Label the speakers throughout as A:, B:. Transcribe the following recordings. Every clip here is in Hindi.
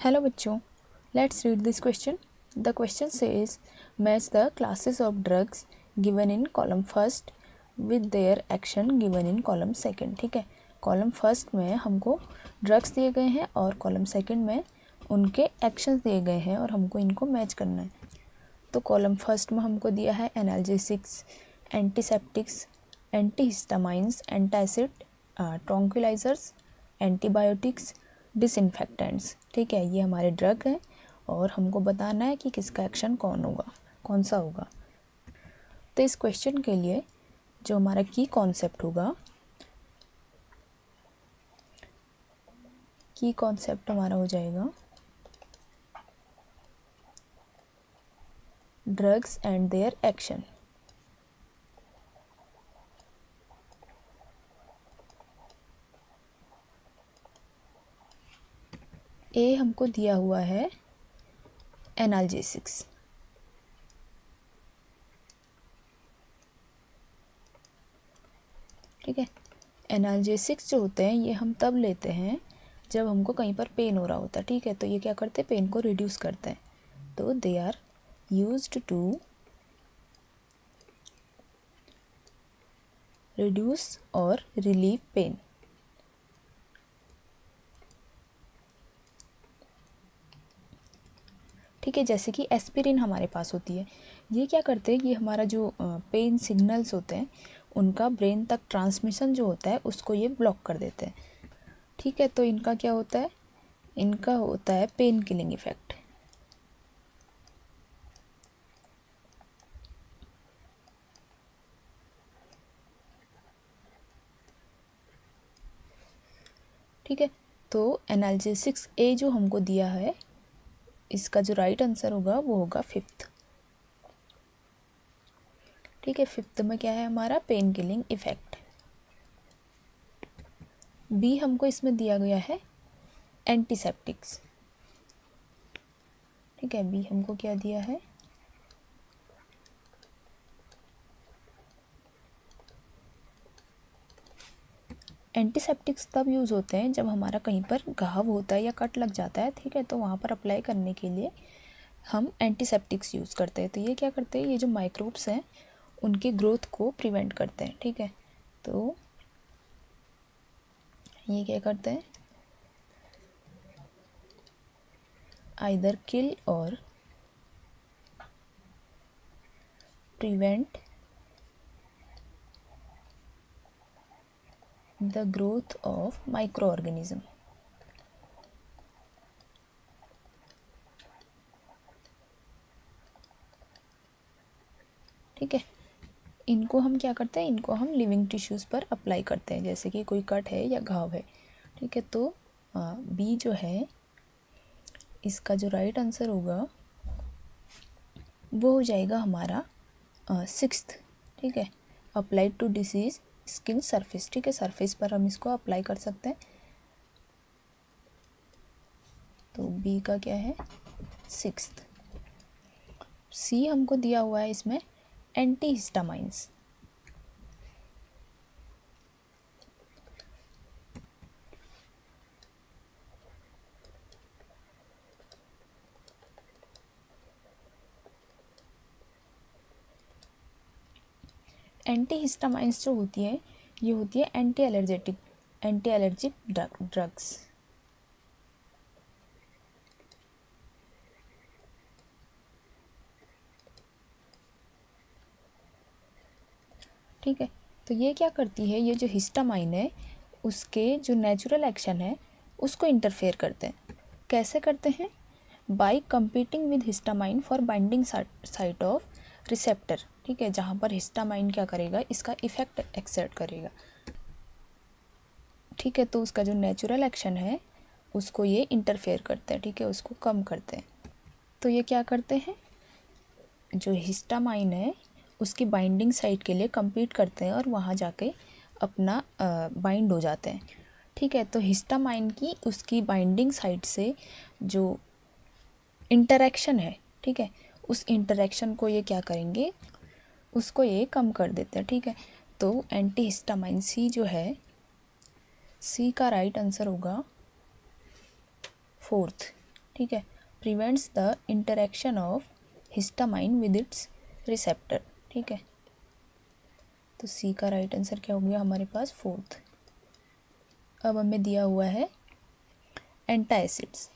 A: Hello बच्चों, let's read this question. The question says match the classes of drugs given in column first with their action given in column second. ठीक है, कॉलम फर्स्ट में हमको ड्रग्स दिए गए हैं और कॉलम सेकंड में उनके एक्शंस दिए गए हैं और हमको इनको मैच करना है। तो कॉलम फर्स्ट में हमको दिया है analgesics, antiseptics, antihistamines, antacid, tranquillizers, antibiotics, disinfectants. ठीक है, ये हमारे ड्रग हैं और हमको बताना है कि किसका एक्शन कौन सा होगा। तो इस क्वेश्चन के लिए जो हमारा की कॉन्सेप्ट होगा, की कॉन्सेप्ट हमारा हो जाएगा ड्रग्स एंड देयर एक्शन। ए हमको दिया हुआ है एनाल्जेसिक्स। ठीक है, एनाल्जेसिक्स जो होते हैं ये हम तब लेते हैं जब हमको कहीं पर पेन हो रहा होता है। ठीक है, तो ये क्या करते हैं, पेन को रिड्यूस करते हैं। तो they are used to reduce और रिलीव पेन। ठीक है, जैसे कि एस्पिरिन हमारे पास होती है। ये क्या करते हैं, ये हमारा जो पेन सिग्नल्स होते हैं उनका ब्रेन तक ट्रांसमिशन जो होता है उसको ये ब्लॉक कर देते हैं। ठीक है, तो इनका क्या होता है, इनका होता है पेन किलिंग इफेक्ट। ठीक है, तो एनाल्जेसिक्स ए जो हमको दिया है इसका जो राइट आंसर होगा वो होगा फिफ्थ। ठीक है, फिफ्थ में क्या है हमारा पेन किलिंग इफेक्ट। बी हमको इसमें दिया गया है एंटीसेप्टिक्स। ठीक है, बी हमको क्या दिया है, एंटीसेप्टिक्स तब यूज़ होते हैं जब हमारा कहीं पर घाव होता है या कट लग जाता है। ठीक है, तो वहाँ पर अप्लाई करने के लिए हम एंटीसेप्टिक्स यूज़ करते हैं। तो ये क्या करते हैं, ये जो माइक्रोब्स हैं उनकी ग्रोथ को प्रिवेंट करते हैं। ठीक है, तो ये क्या करते हैं, आइदर किल और prevent the growth of micro organism. ठीक है, इनको हम क्या करते हैं, इनको हम लिविंग टिश्यूज़ पर अप्लाई करते हैं, जैसे कि कोई कट है या घाव है। ठीक है, तो बी जो है इसका जो राइट आंसर होगा वो हो जाएगा हमारा सिक्स्थ। ठीक है, applied to disease skin surface. ठीक है, सरफेस पर हम इसको अप्लाई कर सकते हैं। तो बी का क्या है, सिक्स्थ। सी हमको दिया हुआ है इसमें एंटीहिस्टामाइंस। एंटीहिस्टामाइंस जो होती है ये होती है एंटी एलर्जिक ड्रग्स। ठीक है, तो ये क्या करती है, ये जो हिस्टामाइन है उसके जो नेचुरल एक्शन है उसको इंटरफेयर करते हैं। कैसे करते हैं, by competing with histamine for binding site of receptor. ठीक है, जहाँ पर हिस्टामाइन क्या करेगा, इसका इफेक्ट एक्सर्ट करेगा। ठीक है, तो उसका जो नेचुरल एक्शन है उसको ये इंटरफेयर करते हैं। ठीक है, उसको कम करते हैं। तो ये क्या करते हैं, जो हिस्टामाइन है उसकी बाइंडिंग साइट के लिए compete करते हैं और वहाँ जाके अपना बाइंड हो जाते हैं। ठीक है, तो हिस्टामाइन की उसकी बाइंडिंग साइट से जो इंटरेक्शन है, ठीक है, उस इंटरेक्शन को ये क्या करेंगे, उसको ये कम कर देते हैं। ठीक है, तो एंटी हिस्टामाइन सी जो है, सी का राइट आंसर होगा फोर्थ। ठीक है, prevents the interaction of histamine with its receptor, ठीक है। तो सी का राइट आंसर क्या हो गया हमारे पास, फोर्थ। अब हमें दिया हुआ है एंटासिड्स।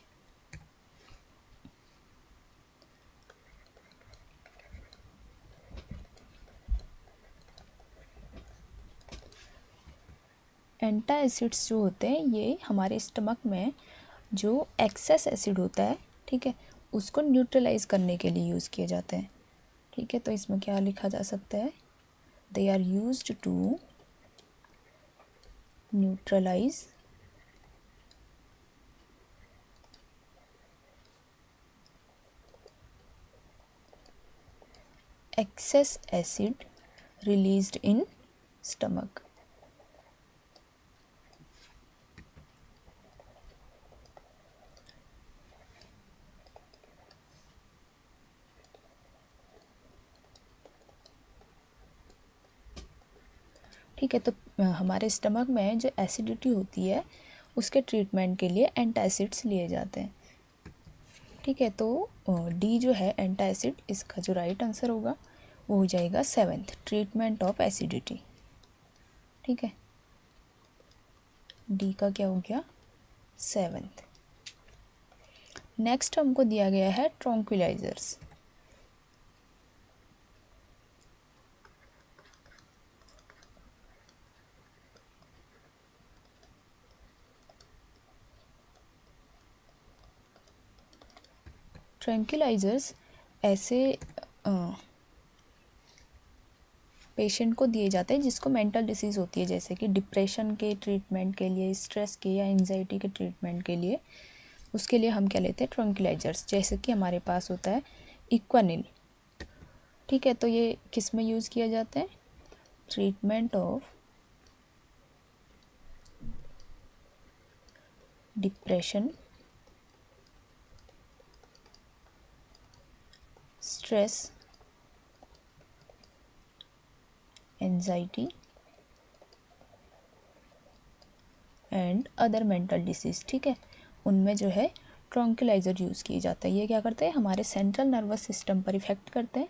A: एंटासिड्स जो होते हैं ये हमारे स्टमक में जो एक्सेस एसिड होता है, ठीक है, उसको न्यूट्रलाइज करने के लिए यूज़ किए जाते हैं, ठीक है। तो इसमें क्या लिखा जा सकता है, they are used to neutralise excess acid released in stomach। ठीक है, तो हमारे स्टमक में जो एसिडिटी होती है उसके ट्रीटमेंट के लिए एंटासिड्स लिए जाते हैं, ठीक है। तो डी जो है एंटासिड, इसका जो राइट आंसर होगा वो हो जाएगा सेवेंथ, ट्रीटमेंट ऑफ एसिडिटी, ठीक है। डी का क्या हो गया, सेवेंथ। नेक्स्ट हमको दिया गया है ट्रॉन्क्विलाइजर्स। ट्रैंक्विलाइजर्स ऐसे पेशेंट को दिए जाते हैं जिसको मेंटल डिसीज़ होती है, जैसे कि डिप्रेशन के ट्रीटमेंट के लिए, स्ट्रेस के या एंजाइटी के ट्रीटमेंट के लिए, उसके लिए हम क्या लेते हैं, ट्रैंक्विलाइजर्स। जैसे कि हमारे पास होता है इक्वानिल, ठीक है। तो ये किस में यूज़ किया जाता है, treatment of depression, stress, anxiety and other mental disease, ठीक है। उनमें जो है ट्रॉन्क्विलाइजर यूज़ किए जाता है। ये क्या करते हैं, हमारे सेंट्रल नर्वस सिस्टम पर इफ़ेक्ट करते हैं,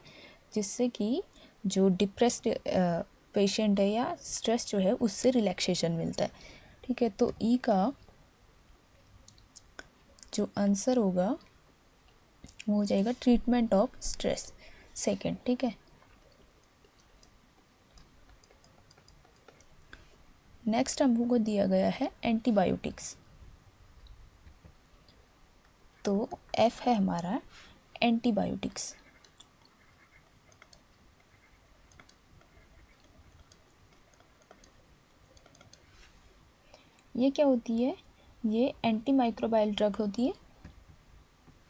A: जिससे कि जो डिप्रेस्ड पेशेंट है या स्ट्रेस जो है उससे रिलैक्सेशन मिलता है, ठीक है। तो ई का जो आंसर होगा वो हो जाएगा ट्रीटमेंट ऑफ स्ट्रेस, सेकेंड, ठीक है। नेक्स्ट हमको दिया गया है एंटीबायोटिक्स। तो एफ है हमारा एंटीबायोटिक्स। ये क्या होती है, ये एंटी माइक्रोबायल ड्रग होती है।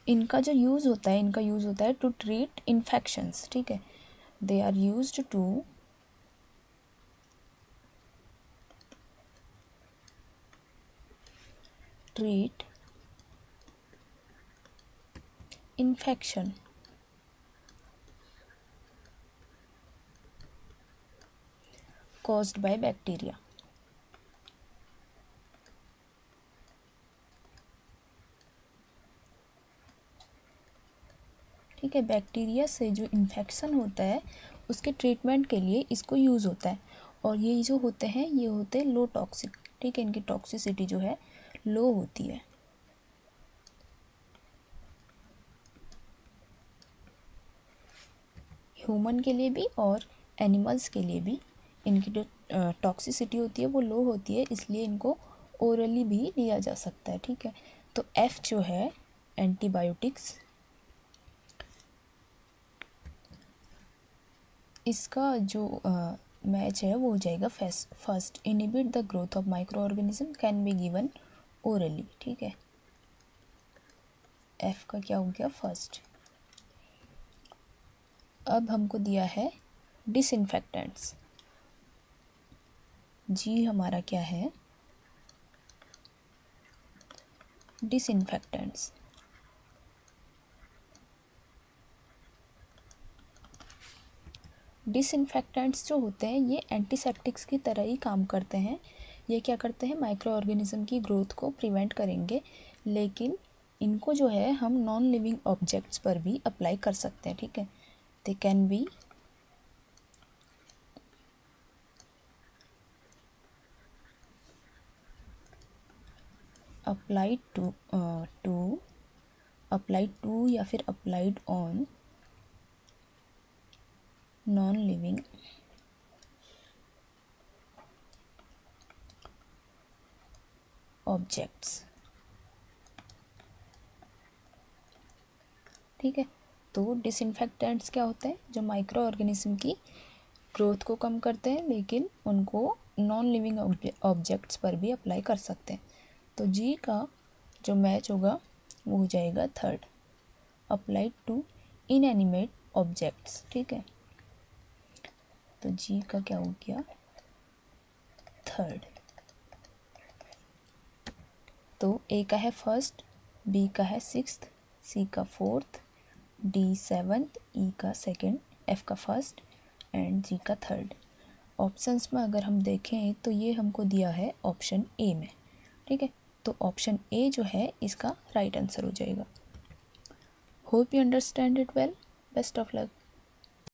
A: इनका जो यूज़ होता है, इनका यूज़ होता है टू ट्रीट इन्फेक्शंस, ठीक है। They are used to treat infection caused by bacteria, ठीक है। बैक्टीरिया से जो इन्फेक्शन होता है उसके ट्रीटमेंट के लिए इसको यूज़ होता है। और ये जो होते हैं ये होते हैं लो टॉक्सिक, ठीक है। इनकी टॉक्सिसिटी जो है लो होती है। ह्यूमन के लिए भी और एनिमल्स के लिए भी इनकी जो टॉक्सिसिटी होती है वो लो होती है, इसलिए इनको ओरली भी लिया जा सकता है, ठीक है। तो एफ जो है एंटीबायोटिक्स, इसका जो मैच है वो हो जाएगा first, inhibit the growth of micro organism can be given orally, ठीक है। एफ का क्या हो गया, फर्स्ट। अब हमको दिया है डिसइंफेक्टेंट्स। जी हमारा क्या है, डिसइंफेक्टेंट्स। डिसइंफेक्टेंट्स जो होते हैं ये एंटीसेप्टिक्स की तरह ही काम करते हैं। ये क्या करते हैं, माइक्रो ऑर्गेनिज्म की ग्रोथ को प्रिवेंट करेंगे, लेकिन इनको जो है हम नॉन लिविंग ऑब्जेक्ट्स पर भी अप्लाई कर सकते हैं, ठीक है। They can be applied to या फिर applied on non living objects, ठीक है। तो डिसइंफेक्टेंट्स क्या होते हैं, जो माइक्रो ऑर्गेनिज्म की ग्रोथ को कम करते हैं, लेकिन उनको नॉन लिविंग ऑब्जेक्ट्स पर भी अप्लाई कर सकते हैं। तो जी का जो मैच होगा वो हो जाएगा third, applied to inanimate objects, ठीक है। तो जी का क्या हो गया, थर्ड। तो ए का है फर्स्ट, बी का है सिक्स्थ, सी का फोर्थ, डी सेवन्थ, ई का सेकंड, एफ का फर्स्ट एंड जी का थर्ड। ऑप्शंस में अगर हम देखें तो ये हमको दिया है ऑप्शन ए में, ठीक है। तो ऑप्शन ए जो है इसका राइट आंसर हो जाएगा। Hope you understand it well. Best of luck.